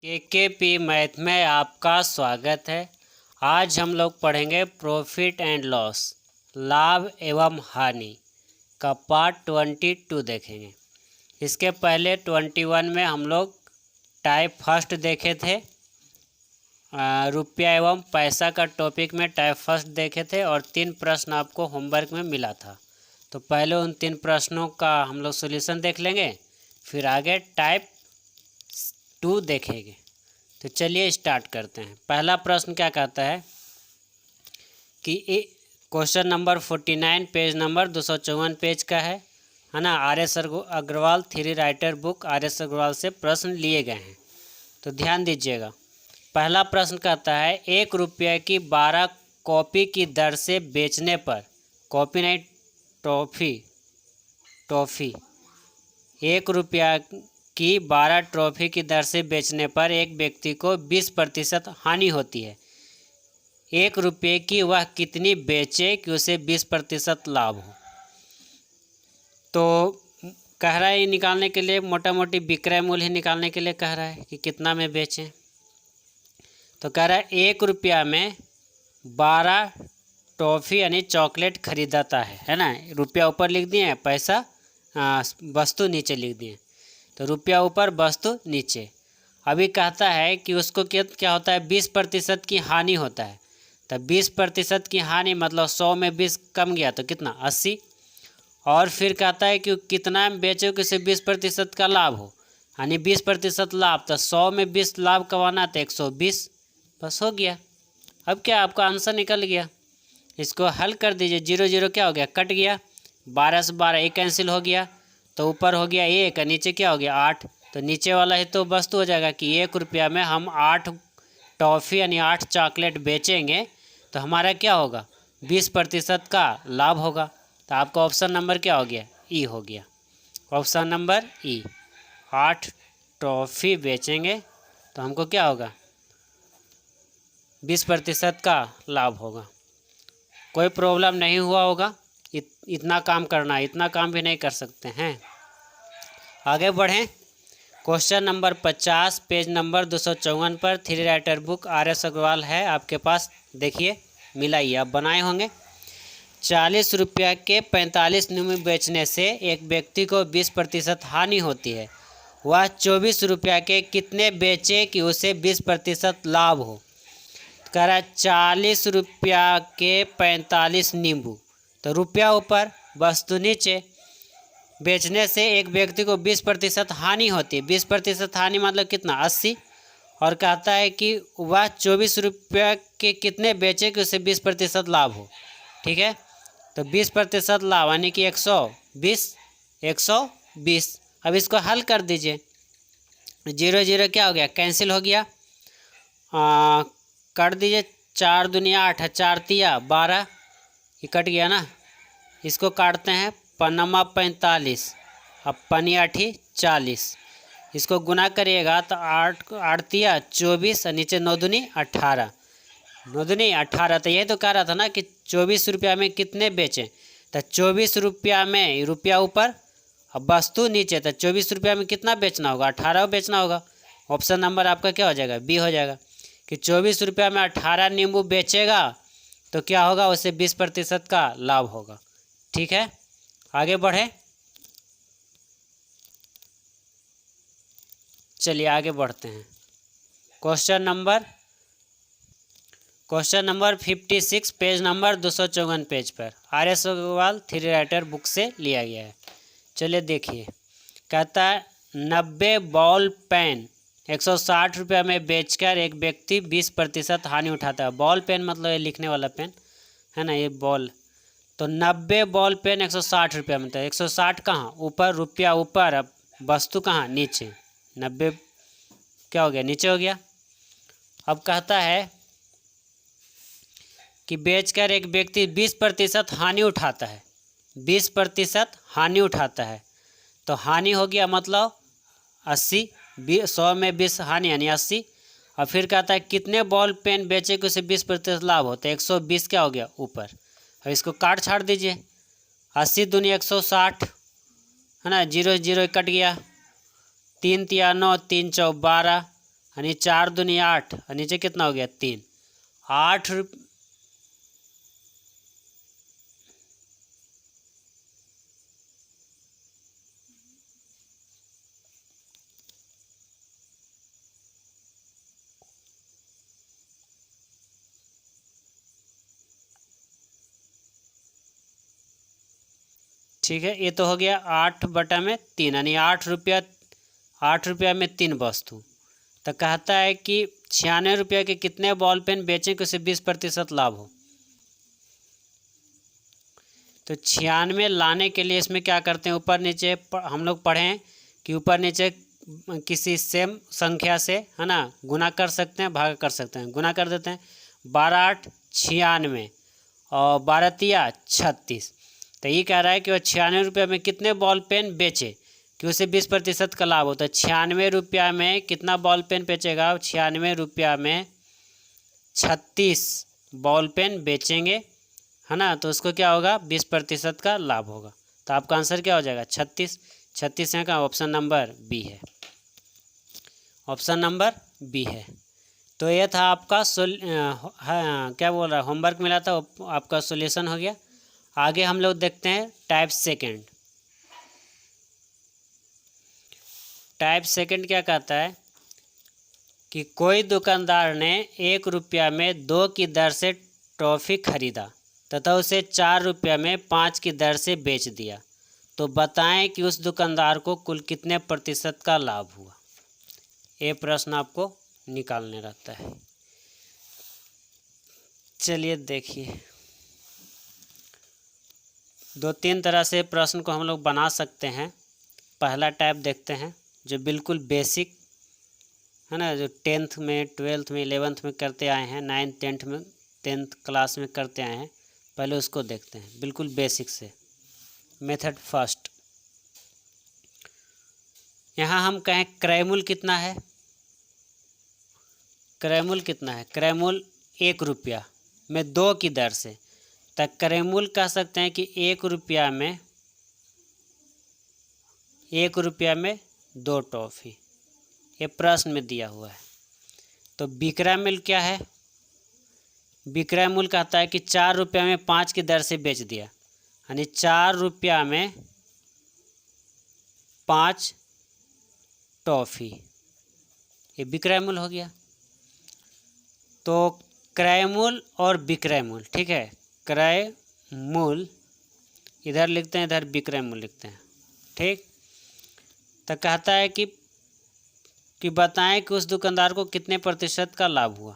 केकेपी math में आपका स्वागत है। आज हम लोग पढ़ेंगे प्रॉफिट एंड लॉस, लाभ एवं हानि का पार्ट 22 देखेंगे। इसके पहले 21 में हम लोग टाइप फर्स्ट देखे थे, रुपया एवं पैसा का टॉपिक में टाइप फर्स्ट देखे थे और 3 प्रश्न आपको होमवर्क में मिला था। तो पहले उन 3 प्रश्नों का हम लोग सॉल्यूशन देख लेंगे, फिर आगे टाइप 2 देखेंगे। तो चलिए स्टार्ट करते हैं। पहला प्रश्न क्या कहता है कि question number 49 page number 254 page का है ना। R S. Agarwal three writer book R S. Aggarwal से प्रश्न लिए गए हैं, तो ध्यान दीजिएगा। पहला प्रश्न कहता है 1 रुपये की 12 कॉपी की दर से बेचने पर, कॉपी नहीं टॉफ़ी 1 रुपया की 12 ट्रॉफी की दर से बेचने पर एक व्यक्ति को 20% हानि होती है। 1 रुपये की वह कितनी बेचे कि उसे 20% लाभ हो। तो कह रहा है निकालने के लिए, मोटा मोटी विक्रय मूल्य ही निकालने के लिए कह रहा है कि कितना में बेचें। तो कह रहा है 1 रुपया में 12 टॉफ़ी यानी चॉकलेट खरीदता है ना। रुपया ऊपर लिख दिए, पैसा वस्तु नीचे लिख दिए। तो रुपया ऊपर वस्तु नीचे। अभी कहता है कि उसको क्या होता है, 20% की हानि होता है। तो 20% की हानि मतलब 100 में 20 कम गया तो कितना, 80। और फिर कहता है कि कितना में बेचो कि उसे 20% का लाभ हो, यानी 20% लाभ। तो 100 में 20 लाभ कमाना तो 120, बस हो गया। अब क्या आपका आंसर निकल गया। इसको हल कर दीजिए। 0 0 क्या हो गया, कट गया। 12 से 12 एक कैंसिल हो गया, तो ऊपर हो गया 1, नीचे क्या हो गया 8। तो नीचे वाला ही तो वस्तु हो जाएगा कि 1 रुपया में हम 8 टॉफ़ी यानी 8 चॉकलेट बेचेंगे तो हमारा क्या होगा, 20% का लाभ होगा। तो आपका ऑप्शन नंबर क्या हो गया, ई हो गया। ऑप्शन नंबर ई, 8 टॉफ़ी बेचेंगे तो हमको क्या होगा, 20% का लाभ होगा। कोई प्रॉब्लम नहीं हुआ होगा। इतना काम करना, इतना काम भी नहीं कर सकते हैं। आगे बढ़ें। क्वेश्चन नंबर 50 पेज नंबर 254 पर three writer book R S. Aggarwal है आपके पास। देखिए मिलाइए, आप बनाए होंगे। 40 रुपया के 45 नींबू बेचने से एक व्यक्ति को 20% हानि होती है। वह 24 रुपया के कितने बेचे कि उसे 20% लाभ हो। कह रहा है 40 रुपया के 45 नींबू, तो रुपया ऊपर वस्तु नीचे। बेचने से एक व्यक्ति को 20% हानि होती है। 20% हानि मतलब कितना, 80। और कहता है कि वह 24 रुपया के कितने बेचे कि उसे 20% लाभ हो। ठीक है, तो 20% लाभ यानी कि 120। अब इसको हल कर दीजिए। 0 0 क्या हो गया, कैंसिल हो गया। काट दीजिए। 4 दुनिया 8, 4 तिया 12, ये कट गया ना। इसको काटते हैं, पन्नमा 45 अब पनी 8 40। इसको गुना करिएगा तो 8 तिया 24 और नीचे 9 दूनी 18, 9 दूनी 18। तो यही तो कह रहा था ना कि 24 रुपया में कितने बेचें। तो 24 रुपया में रुपया ऊपर अब वस्तु नीचे, तो 24 रुपया में कितना बेचना होगा, 18 बेचना होगा। ऑप्शन नंबर आपका क्या हो जाएगा, बी हो जाएगा कि 24 रुपया में 18 नींबू बेचेगा तो क्या होगा, उसे 20% का लाभ होगा। ठीक है, आगे बढ़े। चलिए आगे बढ़ते हैं। Question number 56 page number 254 page पर R S. Agarwal three writer book से लिया गया है। चलिए देखिए, कहता है 90 बॉल पेन 160 रुपया में बेचकर एक व्यक्ति 20% हानि उठाता है। बॉल पेन मतलब ये लिखने वाला पेन है ना, ये बॉल। तो 90 बॉल पेन 160 रुपया में, तो 160 कहाँ ऊपर, रुपया ऊपर, अब वस्तु कहाँ नीचे। 90 क्या हो गया, नीचे हो गया। अब कहता है कि बेचकर एक व्यक्ति 20% हानि उठाता है, 20% हानि उठाता है। तो हानि हो गया मतलब 80, 100 में 20 हानि यानी 80। और फिर कहता है कितने बॉल पेन बेचे कि उसे 20% लाभ होता है। 120 क्या हो गया ऊपर। अब इसको काट छाड़ दीजिए। 80 दूनी 160 है ना, 0 0 कट गया। 3 तिया 9, 3 चौ 12, यानी 4 दूनी 8 और नीचे कितना हो गया 3। 8 रुपये, ठीक है। ये तो हो गया 8/3 यानी 8 रुपया में 3 वस्तु। तो कहता है कि 96 रुपये के कितने बॉल पेन बेचें कि उसे 20% लाभ हो। तो 96 लाने के लिए इसमें क्या करते हैं, ऊपर नीचे हम लोग पढ़ें कि ऊपर नीचे किसी सेम संख्या से, है ना, गुना कर सकते हैं, भाग कर सकते हैं। गुना कर देते हैं, 12×8 96 और 12×3 36। तो ये कह रहा है कि वह 96 रुपये में कितने बॉल पेन बेचे कि उसे 20% का लाभ होता है। 96 रुपया में कितना बॉल पेन बेचेगा, 96 रुपया में 36 बॉल पेन बेचेंगे, है ना। तो उसको क्या होगा, 20% का लाभ होगा। तो आपका आंसर क्या हो जाएगा 36। 36 यहाँ का ऑप्शन नंबर बी है, ऑप्शन नंबर बी है। तो ये था आपका क्या बोल रहा है, होमवर्क मिला था, आपका सॉल्यूशन हो गया। आगे हम लोग देखते हैं टाइप सेकंड। टाइप सेकंड क्या कहता है कि कोई दुकानदार ने 1 रुपया में 2 की दर से टॉफ़ी खरीदा तथा उसे 4 रुपया में 5 की दर से बेच दिया, तो बताएं कि उस दुकानदार को कुल कितने प्रतिशत का लाभ हुआ। ये प्रश्न आपको निकालने रहता है। चलिए देखिए, 2-3 तरह से प्रश्न को हम लोग बना सकते हैं। पहला टाइप देखते हैं जो बिल्कुल बेसिक है ना, जो 10th में 12th में 11th में करते आए हैं, 9th 10th में 10th क्लास में करते आए हैं। पहले उसको देखते हैं बिल्कुल बेसिक से। मेथड फर्स्ट, यहाँ हम कहें क्रयमूल्य कितना है, क्रयमूल्य कितना है, क्रयमूल्य 1 रुपया में 2 की दर से। तो क्रयमूल्य कह सकते हैं कि 1 रुपया में 2 टॉफ़ी, ये प्रश्न में दिया हुआ है। तो विक्रय मूल्य क्या है, विक्रय मूल्य कहता है कि 4 रुपया में 5 की दर से बेच दिया, यानी 4 रुपया में 5 टॉफ़ी, ये विक्रय मूल्य हो गया। तो क्रय मूल्य और विक्रय मूल्य, ठीक है, क्रय मूल्य इधर लिखते हैं, इधर विक्रय मूल्य लिखते हैं, ठीक। तो कहता है कि बताएं कि उस दुकानदार को कितने प्रतिशत का लाभ हुआ।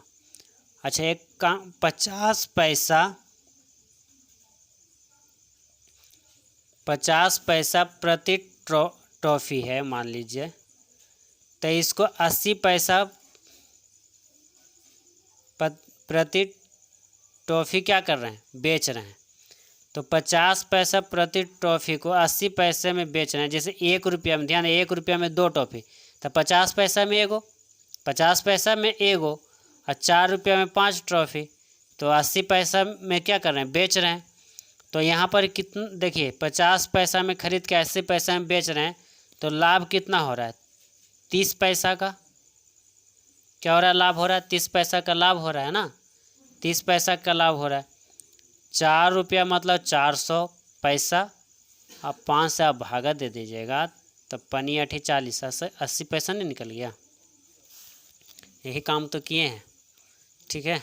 अच्छा, एक काम 50 पैसा प्रति टॉफ़ी है मान लीजिए, तो इसको 80 पैसा प्रति टॉफ़ी क्या कर रहे हैं, बेच रहे हैं। तो 50 पैसा प्रति टॉफ़ी को 80 पैसे में बेच रहे हैं। जैसे 1 रुपया में, ध्यान, 1 रुपया में 2 टॉफ़ी, तो 50 पैसा में एगो, 50 पैसा में एगो, और 4 रुपया में 5 टॉफ़ी, तो 80 पैसा में क्या कर रहे हैं, बेच रहे हैं। तो यहाँ पर कितना देखिए, 50 पैसा में खरीद के 80 पैसा में बेच रहे हैं, तो लाभ कितना हो रहा है, 30 पैसा का क्या हो रहा है, लाभ हो रहा है, 30 पैसा का लाभ हो रहा है ना, 30 पैसा का लाभ हो रहा है। 4 रुपया मतलब 400 पैसा, आप 5 से आप भागा दे दीजिएगा, तो पनी 8 40, 80 पैसा नहीं निकल गया। यही काम तो किए हैं, ठीक है।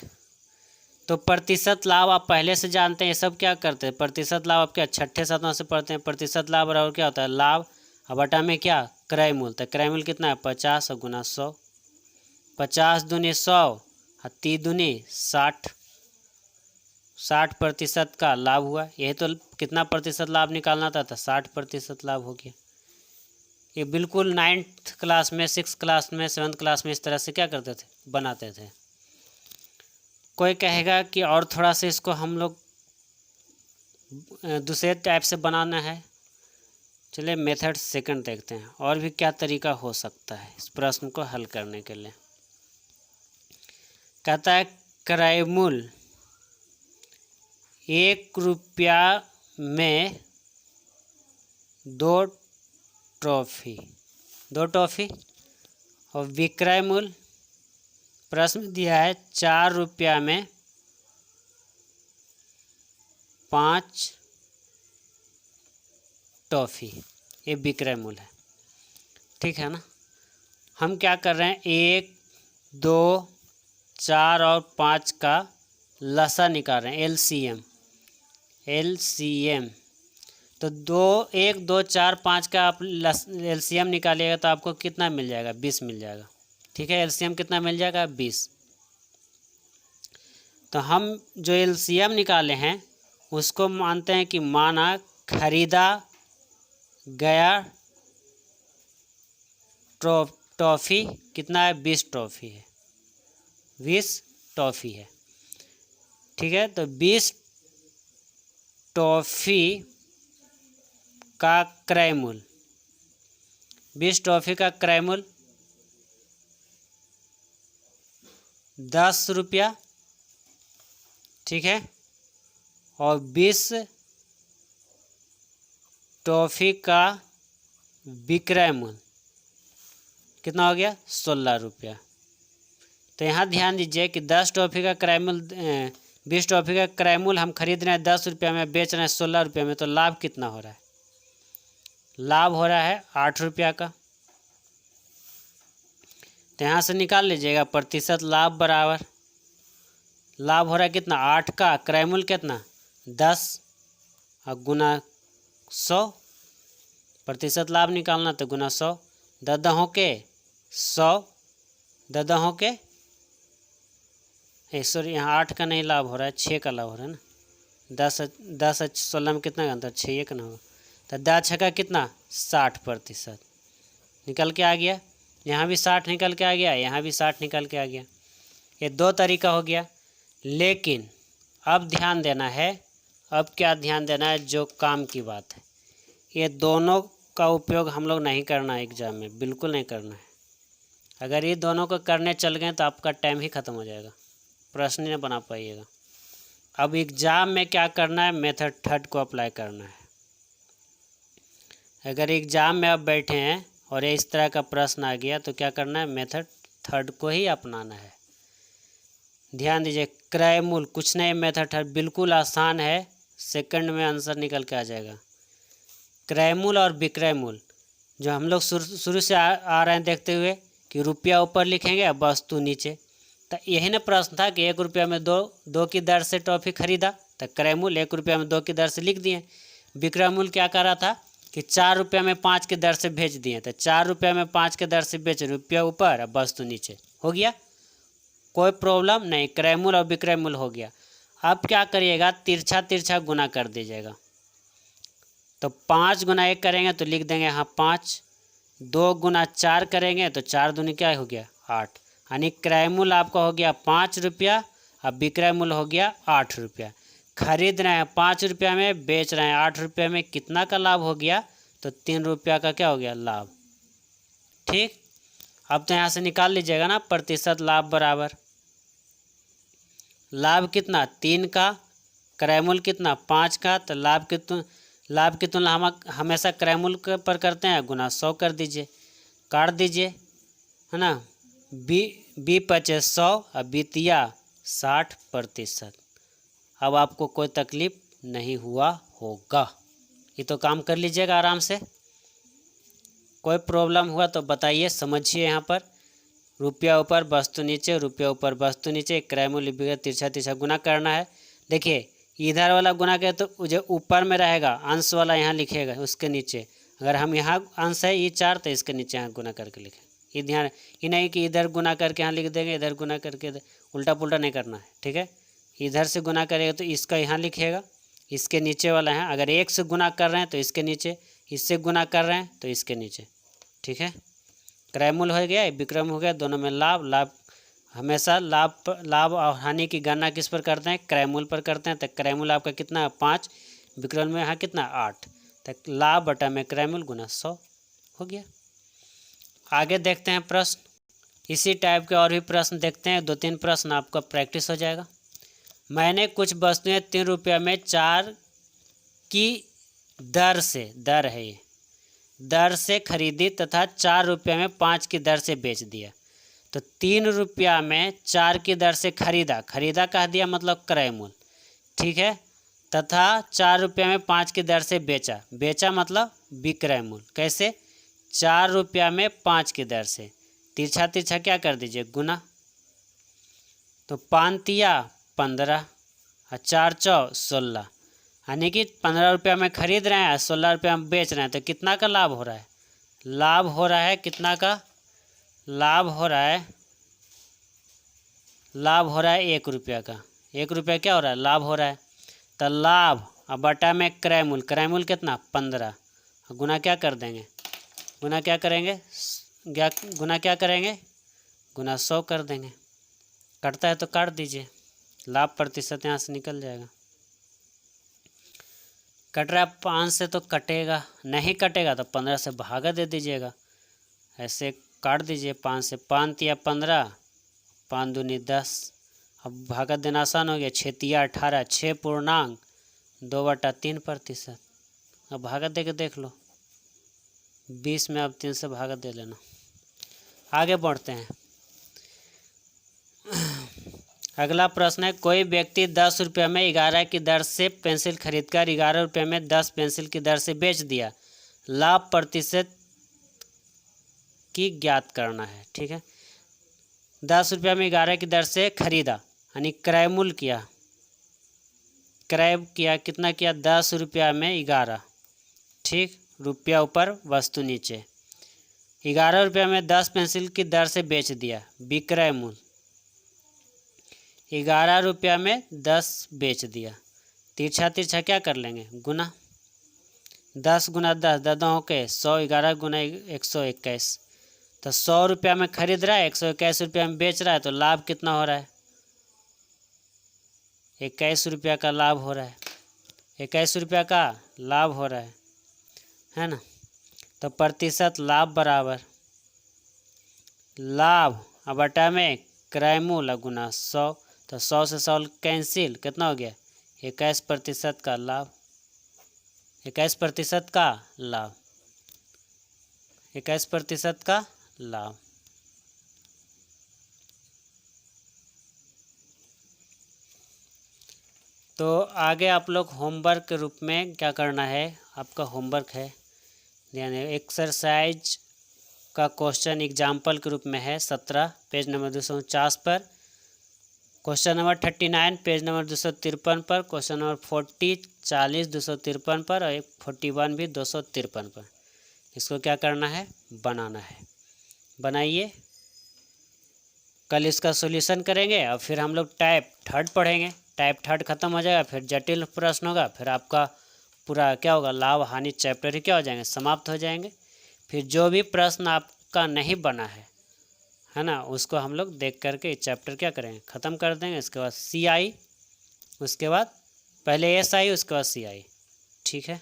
तो प्रतिशत लाभ आप पहले से जानते हैं, ये सब क्या करते हैं, प्रतिशत लाभ आप क्या 6ठे 7वां से पढ़ते हैं। प्रतिशत लाभ बराबर क्या होता है, लाभ और बटा में क्या, क्रय मूल्य। तो क्रय मूल्य कितना है, 50 और गुना 100, 50 दूनी 100 और 30 दूनी 60, 60% का लाभ हुआ। यही तो कितना प्रतिशत लाभ निकालना था, 60% लाभ हो गया। ये बिल्कुल 9th क्लास में, 6th क्लास में, 7th क्लास में इस तरह से क्या करते थे, बनाते थे। कोई कहेगा कि और थोड़ा सा इसको हम लोग दूसरे टाइप से बनाना है। चलिए मेथड सेकंड देखते हैं, और भी क्या तरीका हो सकता है इस प्रश्न को हल करने के लिए। कहता है क्रय मूल्य 1 रुपया में 2 टॉफ़ी और विक्रय मूल्य प्रश्न दिया है 4 रुपया में 5 टॉफ़ी, ये विक्रय मूल्य है। ठीक है ना। हम क्या कर रहे हैं, 1, 2, 4 और 5 का लसा निकाल रहे हैं, एलसीएम। तो 1, 2, 4, 5 का आप एलसीएम निकालिएगा तो आपको कितना मिल जाएगा, 20 मिल जाएगा। ठीक है, एलसीएम कितना मिल जाएगा, 20। तो हम जो एलसीएम निकाले हैं उसको मानते हैं कि माना खरीदा गया टॉफ़ी कितना है, 20 टॉफ़ी है, 20 टॉफ़ी है। ठीक है, तो 20 टॉफ़ी का क्रय मूल्य, 20 टॉफ़ी का क्रय मूल्य 10 रुपया। ठीक है, और 20 टॉफ़ी का विक्रय मूल्य कितना हो गया, 16 रुपया। तो यहाँ ध्यान दीजिए कि 10 टॉफ़ी का क्रय मूल्य 20 टॉफ़ी का क्रय मूल्य हम खरीद रहे हैं 10 रुपया में, बेच रहे हैं 16 रुपये में, तो लाभ कितना हो रहा है, लाभ हो रहा है 8 रुपया का। तो यहाँ से निकाल लीजिएगा प्रतिशत लाभ बराबर, लाभ हो रहा है कितना, 8 का, क्रय मूल्य कितना 10 और गुना 100, प्रतिशत लाभ निकालना तो गुना 100, 10 हो के 100, 10 हो के सॉरी यहाँ 8 का नहीं लाभ हो रहा है, 6 का लाभ हो रहा है ना। 10 16 में कितना का अंतर, 6 एक ना होगा। तो 10 6 का कितना, 60% निकल के आ गया। यहाँ भी 60 निकल के आ गया, यहाँ भी 60 निकल के आ गया। ये 2 तरीका हो गया। लेकिन अब ध्यान देना है, अब क्या ध्यान देना है, जो काम की बात है, ये दोनों का उपयोग हम लोग नहीं करना है एग्ज़ाम में, बिल्कुल नहीं करना है। अगर ये दोनों को करने चल गए तो आपका टाइम ही ख़त्म हो जाएगा, प्रश्न नहीं बना पाइएगा। अब एग्ज़ाम में क्या करना है, मेथड थर्ड को अप्लाई करना है। अगर एग्ज़ाम में आप बैठे हैं और इस तरह का प्रश्न आ गया तो क्या करना है, मेथड थर्ड को ही अपनाना है। ध्यान दीजिए, क्रय मूल्य कुछ नहीं, मेथड थर्ड बिल्कुल आसान है, सेकंड में आंसर निकल के आ जाएगा। क्रय मूल्य और विक्रय मूल्य जो हम लोग शुरू से आ रहे हैं देखते हुए कि रुपया ऊपर लिखेंगे और वस्तु नीचे। तो यही ना प्रश्न था कि 1 रुपया में 2 की दर से टॉफ़ी खरीदा, तो क्रय मूल्य 1 रुपया में 2 की दर से लिख दिए। विक्रय मूल्य क्या कर रहा था कि 4 रुपया में 5 की दर से भेज दिए, तो 4 रुपया में 5 की दर से बेच, रुपया ऊपर और वस्तु नीचे, हो गया, कोई प्रॉब्लम नहीं, क्रय मूल्य और विक्रय मूल्य हो गया। अब क्या करिएगा, तिरछा गुना कर दीजिएगा। तो 5 गुना 1 करेंगे तो लिख देंगे यहाँ 5, 2 गुना 4 करेंगे तो 4 दूनी क्या हो गया, 8, यानी क्रय मूल्य आपका हो गया 5 रुपया और विक्रय मूल्य हो गया 8 रुपया। खरीद रहे हैं 5 रुपया में, बेच रहे हैं 8 रुपये में, कितना का लाभ हो गया, तो 3 रुपया का क्या हो गया, लाभ। ठीक, अब तो यहाँ से निकाल लीजिएगा ना प्रतिशत लाभ बराबर, लाभ कितना 3 का, क्रय मूल्य कितना 5 का, तो लाभ की तुलना हम हमेशा क्रय मूल्य पर करते हैं, गुना 100 कर दीजिए, काट दीजिए, है ना। बी 2500 और बीतिया 60%। अब आपको कोई तकलीफ नहीं हुआ होगा, ये तो काम कर लीजिएगा आराम से। कोई प्रॉब्लम हुआ तो बताइए, समझिए। यहाँ पर रुपया ऊपर वस्तु नीचे, रुपया ऊपर वस्तु नीचे, क्रय मूल्य विक्रय तिरछा गुना करना है। देखिए इधर वाला गुना करे तो जो ऊपर में रहेगा अंश वाला यहाँ लिखेगा उसके नीचे, अगर हम यहाँ अंश है ये 4 तो इसके नीचे यहाँ गुना करके लिखें। ये ध्यान, ये नहीं कि इधर गुना करके यहाँ लिख देंगे, इधर गुना करके उल्टा पुल्टा नहीं करना है। ठीक है, इधर से गुना करेगा तो इसका यहाँ लिखेगा, इसके नीचे वाला है, अगर 1 से गुना कर रहे हैं तो इसके नीचे, इससे गुना कर रहे हैं तो इसके नीचे। ठीक है, क्रय मूल्य हो गया, विक्रय हो गया, दोनों में लाभ हमेशा लाभ और हानि की गणना किस पर करते हैं, क्रय मूल्य पर करते हैं। तो क्रय मूल्य आपका कितना है 5, विक्रय में यहाँ कितना 8, तो लाभ बटा में क्रय मूल्य गुना 100 हो गया। आगे देखते हैं प्रश्न, इसी टाइप के और भी प्रश्न देखते हैं, 2-3 प्रश्न आपका प्रैक्टिस हो जाएगा। मैंने कुछ वस्तुएं 3 रुपया में 4 की दर से, दर है ये, दर से खरीदी तथा 4 रुपये में 5 की दर से बेच दिया। तो 3 रुपया में 4 की दर से खरीदा, खरीदा कह दिया मतलब क्रय मूल्य, ठीक है, तथा 4 रुपया में 5 की दर से बेचा, बेचा मतलब विक्रय मूल्य। कैसे? 4 रुपया में 5 की दर से, तिरछा तिरछा क्या कर दीजिए, गुना। तो 5 तिया 15 और 4 चौ 16, यानी कि 15 रुपया में खरीद रहे हैं, 16 रुपया में बेच रहे हैं, तो कितना का लाभ हो रहा है? लाभ हो रहा है कितना का? लाभ हो रहा है, लाभ हो रहा है 1 रुपया का। 1 रुपया क्या हो रहा है? लाभ हो रहा है। तो लाभ और बटा में क्रय मूल्य, क्रय मूल्य कितना? 15, गुना क्या कर देंगे? गुना क्या करेंगे? गुना क्या करेंगे? गुना 100 कर देंगे। कटता है तो काट दीजिए, लाभ प्रतिशत यहाँ से निकल जाएगा। कट रहा है 5 से तो कटेगा नहीं, कटेगा तो 15 से भागा दे दीजिएगा, ऐसे काट दीजिए 5 से। 5 तिया 15, 5 दूनी 10, अब भागा देना आसान हो गया। 6 तिया 18, 6 पूर्णांक 2/3%। अब भागा दे के देख लो, 20 में अब 3 से भागा दे लेना। आगे बढ़ते हैं। अगला प्रश्न है, कोई व्यक्ति 10 रुपये में 11 की दर से पेंसिल खरीदकर 11 रुपये में 10 पेंसिल की दर से बेच दिया, लाभ प्रतिशत की ज्ञात करना है। ठीक है, 10 रुपये में 11 की दर से खरीदा, यानी क्रय मूल्य किया, क्रय किया कितना किया? 10 रुपया में 11, ठीक, रुपया ऊपर वस्तु नीचे। 11 रुपये में 10 पेंसिल की दर से बेच दिया, विक्रय मूल्य 11 रुपया में 10 बेच दिया। तिरछा तिरछा क्या कर लेंगे? गुना। 10 गुना 10, 10 हो के 100, 11 गुना 121। तो 100 रुपया में खरीद रहा है, 121 रुपया में बेच रहा है, तो लाभ कितना हो रहा है? 21 रुपया का लाभ हो रहा है। 21 रुपया का लाभ हो रहा है ना। तो प्रतिशत लाभ बराबर लाभ अब बटा में क्रय मूल्य गुना 100, तो 100 से 100 कैंसिल, कितना हो गया? 21% का लाभ, 21% का लाभ, 21% का लाभ। तो आगे आप लोग होमवर्क के रूप में क्या करना है, आपका होमवर्क है, ध्यान एक्सरसाइज का क्वेश्चन एग्जाम्पल के रूप में है 17 पेज नंबर 249 पर, क्वेश्चन नंबर 39 पेज नंबर 253 पर, क्वेश्चन नंबर 40 40 253 पर और 41 भी 253 पर। इसको क्या करना है? बनाना है। बनाइए, कल इसका सॉल्यूशन करेंगे और फिर हम लोग टाइप थर्ड पढ़ेंगे। टाइप थर्ड खत्म हो जाएगा, फिर जटिल प्रश्न होगा, फिर आपका पूरा क्या होगा, लाभ हानि चैप्टर ही क्या हो जाएंगे, समाप्त हो जाएंगे। फिर जो भी प्रश्न आपका नहीं बना है ना, उसको हम लोग देख करके चैप्टर क्या करेंगे, ख़त्म कर देंगे। इसके बाद CI, उसके बाद पहले SI, उसके बाद CI। ठीक है,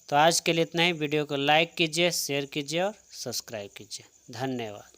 तो आज के लिए इतना ही। वीडियो को लाइक कीजिए, शेयर कीजिए और सब्सक्राइब कीजिए। धन्यवाद।